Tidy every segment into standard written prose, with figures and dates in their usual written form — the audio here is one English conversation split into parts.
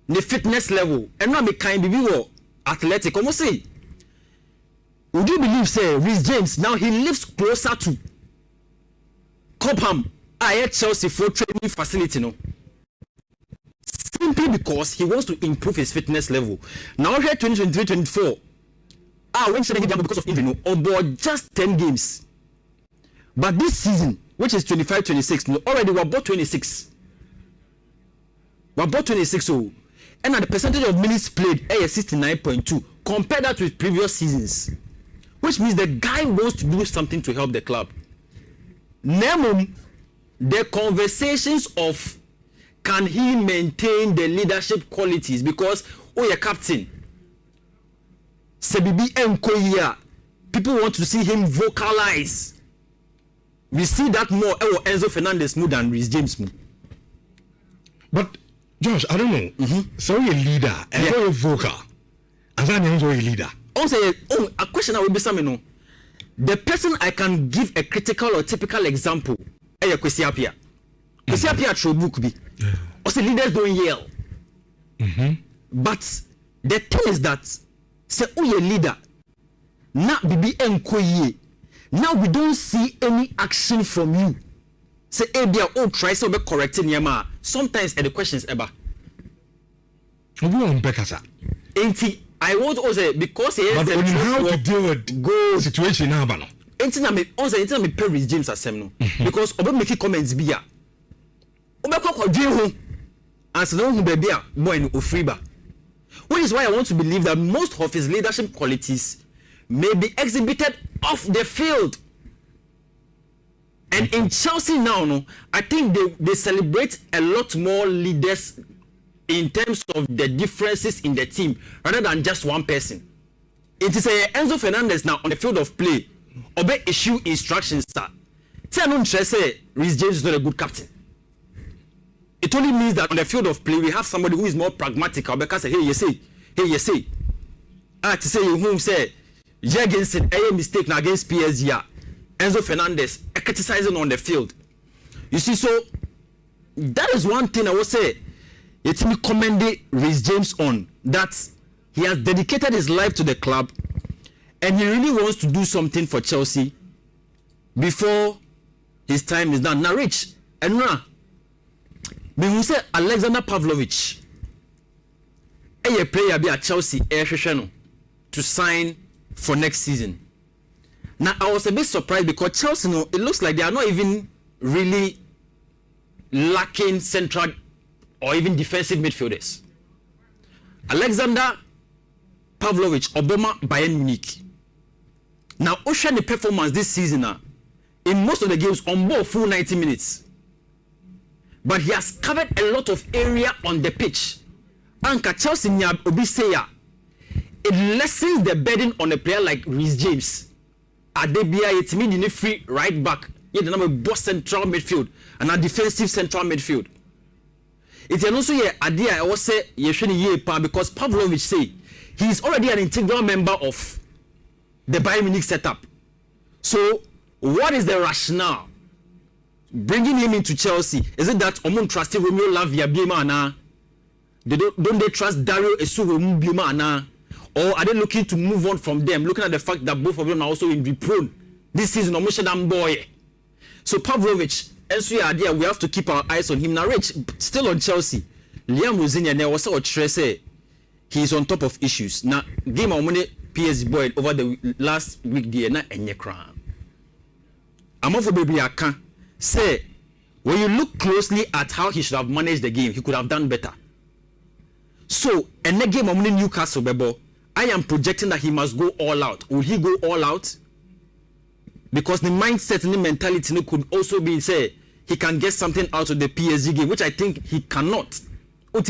the fitness level and now me kind be athletic almost say would you believe say Reece James now he lives closer to Cobham Chelsea for training facility no simply because he wants to improve his fitness level. Now here 2023-24 when should I get because of injury no about just 10 games, but this season which is 25-26 no already we're about 26 so and the percentage of minutes played is 69.2. Compare that with previous seasons, which means the guy wants to do something to help the club. Name the conversations of can he maintain the leadership qualities, because your captain Sebibi Enkoya, people want to see him vocalize. We see that more Enzo Fernandez more than Reece James more. But Josh, I don't know. So you're a leader and you're vocal, and then you're a leader. Also, a question I will be something. The person I can give a critical or typical example is Kwesi Appiah. Kwesi Appiah throw book be. Also, leaders don't yell. But the thing is that say you're a leader. Now bibi enkoye. Now we don't see any action from you. Say try so be correcting yama. Sometimes the questions eba. I want to say because he has how to deal with go situation now, bano. Intina me pay Reece James asem no because obe make comments bi a. Obe kwa dwen ho. As no hu baby a boy no ofriba. Which is why I want to believe that most of his leadership qualities may be exhibited off the field. And in Chelsea now, no, I think they celebrate a lot more leaders in terms of the differences in the team rather than just one person. It is Enzo Fernandez now on the field of play. Obey issue instructions, sir. Say I don't say Reece James is not a good captain. It only means that on the field of play we have somebody who is more pragmatic. Because say, hey, you say. To say whom say, against a mistake now against PSG. Enzo Fernandez criticizing on the field. You see, so that is one thing I will say. It's me commending Reece James on that he has dedicated his life to the club and he really wants to do something for Chelsea before his time is done. Now, Rich, and now, me who say Alexander Pavlovich, a player be at Chelsea to sign for next season. Now, I was a bit surprised because Chelsea, it looks like they are not even really lacking central or even defensive midfielders. Alexander Pavlovich, Obama, Bayern Munich. Now, Ocean the performance this season in most of the games on board full 90 minutes. But he has covered a lot of area on the pitch. Anka Chelsea Obiseya, it lessens the burden on a player like Reece James. Adebia, it's me in a free right back. Yet the number boss central midfield and a defensive central midfield. It's also here idea I was say because Pavlovich say he is already an integral member of the Bayern Munich setup. So what is the rationale bringing him into Chelsea? Is it that Omon trusted Romeo Lavia Bima? Don't they trust Dario Esuwo Bima? Or are they looking to move on from them, looking at the fact that both of them are also injury prone this season? Boy. So Pavlovich, we have to keep our eyes on him. Now, Rich, still on Chelsea. Liam Rosinha, there was a he's on top of issues. Now, game of money PSG boy over the last week, there na enye crown. I'm off for baby. I can say when you look closely at how he should have managed the game, he could have done better. So, in the game of money Newcastle, Bebo, I am projecting that he must go all out. Will he go all out? Because the mindset and the mentality could also be say he can get something out of the PSG game, which I think he cannot. So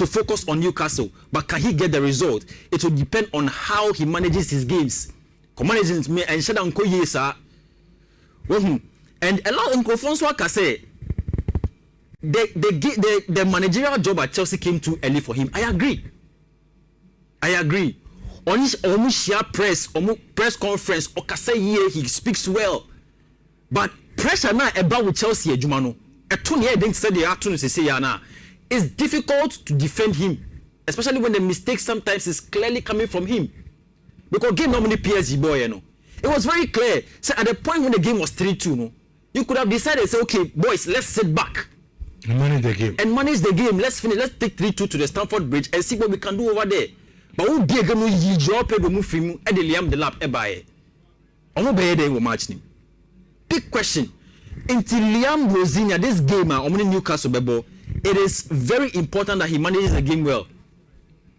focus on Newcastle, but can he get the result? It will depend on how he manages his games. And a lot of François can say the managerial job at Chelsea came too early for him. I agree. On his press conference, he speaks well. But pressure now about with Chelsea, Jumano. A 2 year didn't say they are to say, it's difficult to defend him, especially when the mistake sometimes is clearly coming from him. Because game normally PSG boy, you know. It was very clear. So at the point when the game was 3-2, no, you could have decided, say, okay, boys, let's sit back. And manage the game. And manage the game. Let's finish. Let's take 3-2 to the Stamford Bridge and see what we can do over there. But who be again no Joao Pedro move him and the Liam the lap ebaye. Omo be there we match him. Big question. Until Liam Rosinia, this game, Newcastle bebo, it is very important that he manages the game well.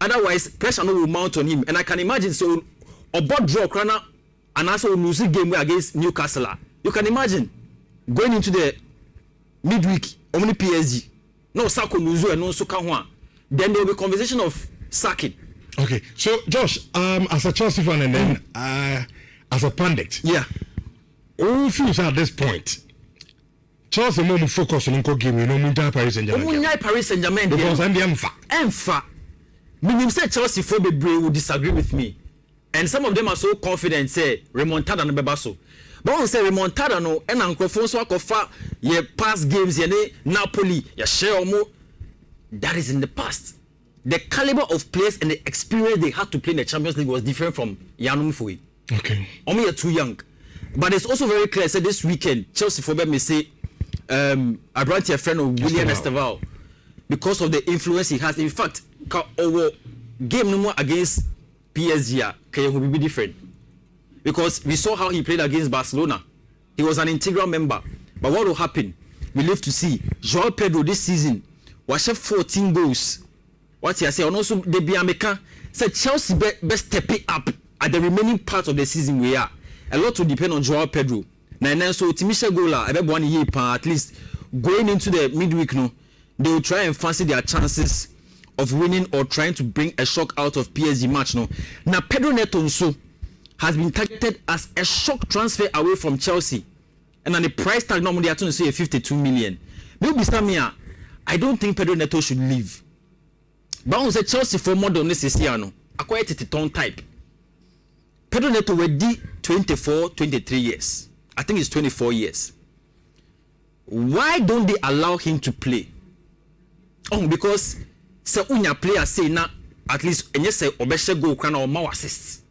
Otherwise, pressure no will mount on him. And I can imagine so about draw Krana and also lose the game against Newcastle. You can imagine going into the midweek, only PSG. No Sako lose and no Suka. Then there will be conversation of sacking. Okay, so Josh, as a Chelsea fan and then as a pundit, yeah, all feels at this point. Chelsea more focus on the game, you know, Paris Saint-Germain. Paris Saint-Germain because I'm the Enfa. Meaning say Chelsea for Bebre will disagree with me, and some of them are so confident say remontada no bebaso. But when say remontada no, and Uncle so akofa ye past games ye Napoli ye share omo. That is in the past. The caliber of players and the experience they had to play in the Champions League was different from Yanum Fui. Okay. Only you're too young. But it's also very clear. So this weekend, Chelsea for me say, I brought your friend of William Esteval because of the influence he has. In fact, our game no more against PSG will be different because we saw how he played against Barcelona. He was an integral member. But what will happen? We live to see. Joao Pedro this season was 14 goals. What I say, and also the Biameka said Chelsea best step it up at the remaining part of the season. We are a lot to depend on Joao Pedro. Now, so Timisha Gola, I bet 1 year at least going into the midweek. No, they will try and fancy their chances of winning or trying to bring a shock out of PSG match. No, now Pedro Neto so has been targeted as a shock transfer away from Chelsea, and on the price tag normally are going to say 52 million. Maybe Samia, I don't think Pedro Neto should leave. But on the Chelsea for more than this year, no, acquired it ton type. Pedro Neto will be 24, 23 years. I think it's 24 years. Why don't they allow him to play? Oh, because se unya player say na at least enye say obeshe go kana or more assists.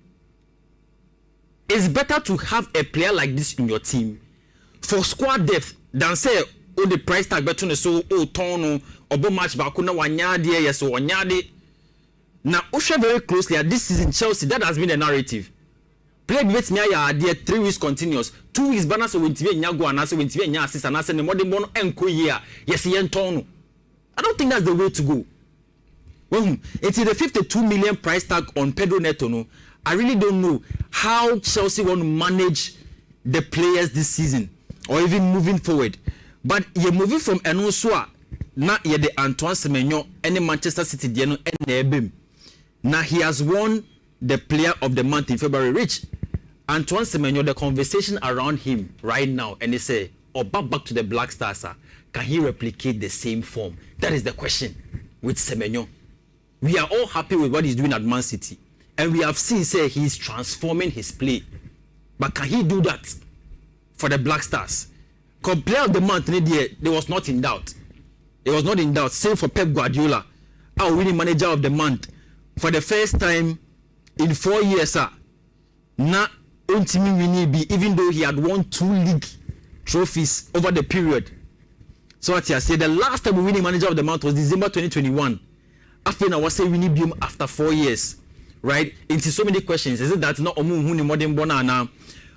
It's better to have a player like this in your team for squad depth than say oh the price tag better so oh ton obo match back na wanya de yes so wanya de. Now ushe very closely at this season Chelsea that has been the narrative. Play with me ya there 3 weeks continuous 2 weeks bana so wentibe nya go ana so wentibe nya assist ana se ne modern bono enko year yes yen ton no. I don't think that's the way to go. Well, it's the 52 million price tag on Pedro Neto. No, I really don't know how Chelsea want to manage the players this season or even moving forward. But you're moving from Enosua, not yet the Antoine Semenyo, any Manchester City, Diano, and Nebim. Now he has won the Player of the Month in February. Rich Antoine Semenyo, the conversation around him right now, and they say, oh, back to the Black Stars, can he replicate the same form? That is the question with Semenyo. We are all happy with what he's doing at Man City. And we have seen, say, he's transforming his play. But can he do that for the Black Stars? Because Player of the Month, there was not in doubt. It was not in doubt. Same for Pep Guardiola, our winning Manager of the Month. For the first time in 4 years, na Untimi Winibi, even though he had won 2 league trophies over the period. So what I say, the last time we winning Manager of the Month was December 2021. After I was saying we need him after 4 years, right? Into so many questions. Is it that not Omu modern Bonana?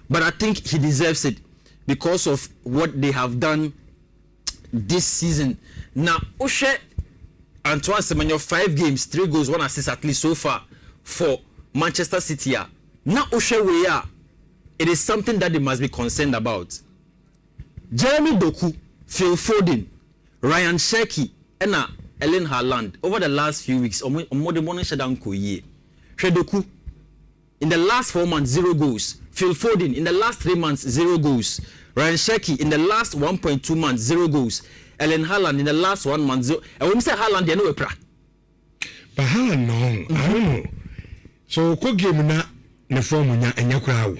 But I think he deserves it because of what they have done this season. Now, Oshe Antoine Semenyo 5 games, 3 goals, 1 assist at least so far for Manchester City. Now, Oshe Weya, it is something that they must be concerned about. Jeremy Doku, Phil Foden, Ryan Cherki, and Ellen Haaland over the last few weeks, Doku, in the last 4 months, 0 goals. Phil Foden, in the last 3 months, 0 goals. Ryan Cherki, in the last 1.2 months, 0 goals. Ellen Haaland, in the last 1 month, 0. And when we say Haaland, they know a pra. But Haaland, no, I don't know. So, what game na the form and Yakrao?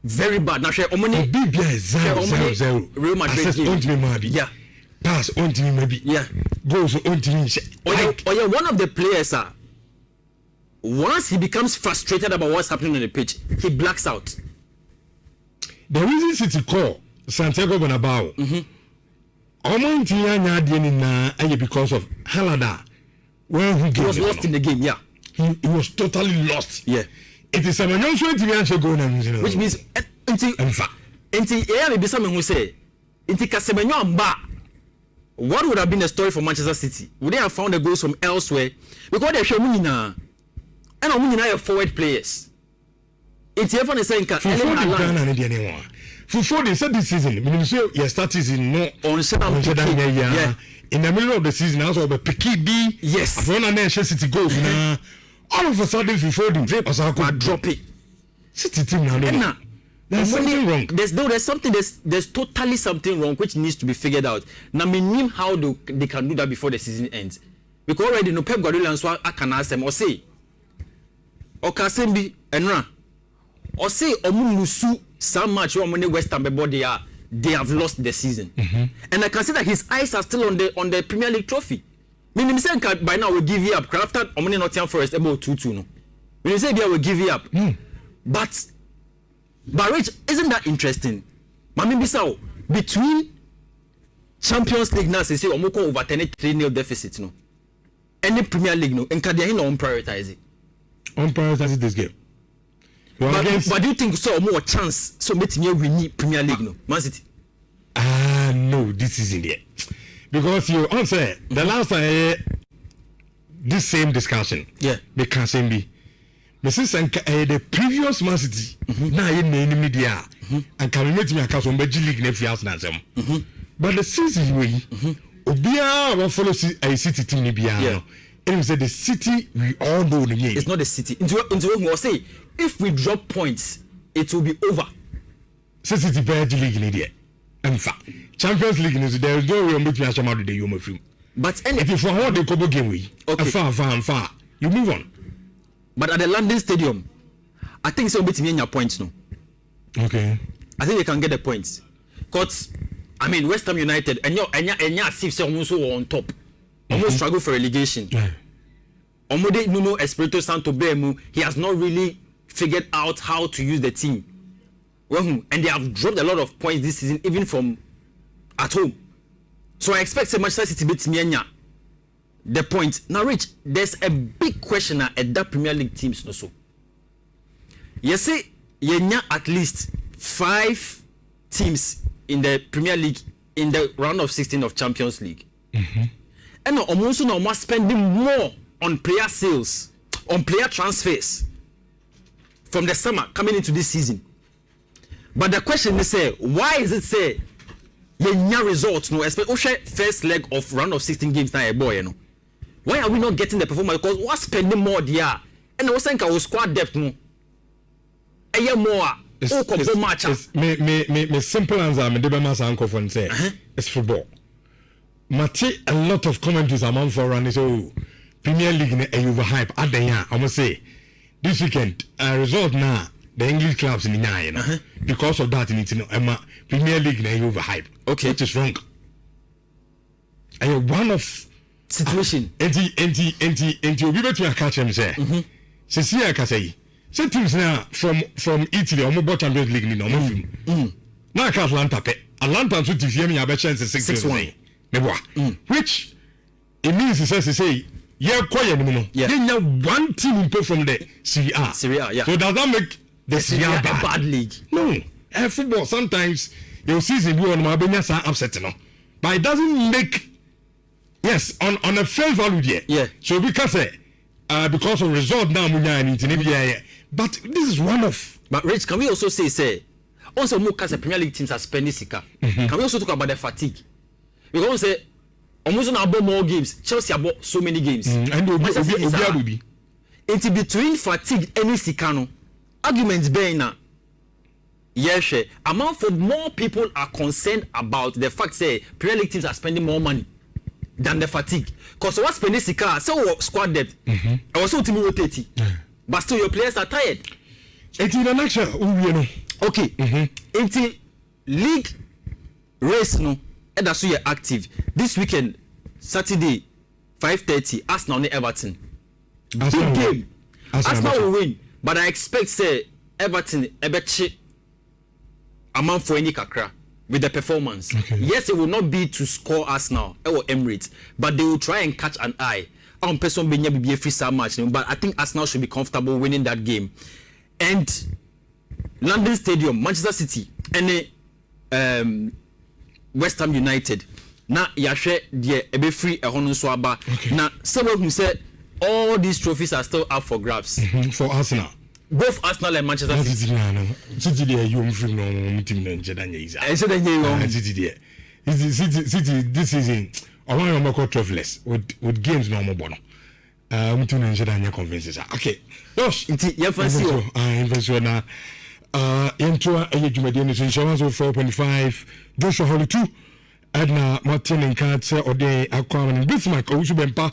Very bad. Now, share Omani. BBI is 0-0. Real Madrid. Don't be mad. Yeah. pass on to maybe goals on to me. Or one of the players once he becomes frustrated about what's happening on the pitch, he blacks out. The reason City call Santiago Bernabeu, because of Halada, when he was lost in the game, he was totally lost. Yeah, it is a which means what would have been the story for Manchester City? Would they have found the goals from elsewhere? Because they're showing now, and I'm now forward players. It's even the same. For they said this season, when you say you start season no on in the middle of the season, also be PKB. Yes. When a City goes now, all of a sudden before them, drop it. City team now. There's something wrong. There's totally something wrong which needs to be figured out. Now, me name how they can do that before the season ends. Because already no Pep Guardiola and so I can ask them or say, or Kasembi Enra, or say Omunusu some match or money West Ham body they have lost the season. And I can see that his eyes are still on the Premier League trophy. Meaning say by now we give you up. After Omani Nottingham Forest about 2-2 no. Meaning say we give you up. But Rich, isn't that interesting? Mami Bissau, between Champions League now, say Omoko over 3-0 deficit, no. Any Premier League, no. And Kadiahi no prioritize it. Prioritize this game. But do you think so more chance so meeting we need Premier League, no? Man City. No, this isn't it. Because you answer the last this same discussion. The Kasembi. The previous Man City now in the media and can make me a cast on Belgian League next year. But the season we Obia will follow a City team in and we say the City we all know the name. It's not the City. Into what we say, if we drop points, it will be over. City Belgian League in India. In fact, Champions League is there is no way in which we are the Yoma film. But if you for the Kobo game we far, you move on. But at the London Stadium, I think it's a bit in your points now. Okay. I think they can get the points. Because, I mean, West Ham United, and your Steve almost on top. Almost struggle for relegation. Omode Nuno Espirito Santo Bemu, he has not really figured out how to use the team. And they have dropped a lot of points this season, even from at home. So I expect Manchester City beats Mienya. The point now, Rich, there's a big question at that Premier League teams. No, so you say you at least 5 teams in the Premier League in the round of 16 of Champions League, and almost now spending more on player sales, on player transfers from the summer coming into this season. But the question is, why is it say you results no? Especially first leg of round of 16 games now, boy, you know. Why are we not getting the performance? Because we're spending more there. And I was saying our squad depth no. A year more. Me simple answer, me deba masa uncle for say it's football. Mate a lot of commentaries among foreign so Premier League ne overhype at the year. I must say this weekend result now the English clubs in the nine because of that in it Premier League ne overhype. Okay, which is wrong. One of situation. Enti obi betu catch him say. Sisi akasai. Say teams now from Italy or Champions League ni no film. Na ka Atlanta pe. Atlanta so tifie me abe chance 6-1. Which it means say yeah quiet no. Yeah one team improve from the Serie A. So does that make the Serie A a bad league? No. Football sometimes your season you on ma be upset no. But it doesn't make yes, on a fair value there. Yeah. So because of result now but this is one of. But Rich, can we also say also because the Premier League teams are spending sika. Can we also talk about the fatigue? Because say almost now more games. Chelsea have so many games. And Obi. It's between fatigue and sika arguments being now. Yes, amount for more people are concerned about the fact say Premier League teams are spending more money than the fatigue. Because what's spending sika, so squad depth. I was so team rotate. But still your players are tired. It's in a nutshell, okay. Into league race no. that's so you're active. This weekend, Saturday, 5:30, Arsenal and Everton. Big game. Arsenal will win, but I expect say Everton ebeche amount for any kakra with the performance. Okay. Yes, it will not be to score Arsenal or Emirates, but they will try and catch an eye. On person being a free star match, but I think Arsenal should be comfortable winning that game. And London Stadium, Manchester City, and West Ham United. Now Yashe the ebe free a hono swaba. Now someone who said all these trophies are still up for grabs. For Arsenal. Both Arsenal and Manchester City. City there you free no team na njedanye is. City this season I want to make trophyless with games no more bono. Mutu na njedanye convinces. Okay. Yes. Inti ya fancy o. Investor na into ejumade ni insurance of 4.5 Joshua Holly 2 Edna Martin and Katse Ode Aquaman Bismarck Ousubempa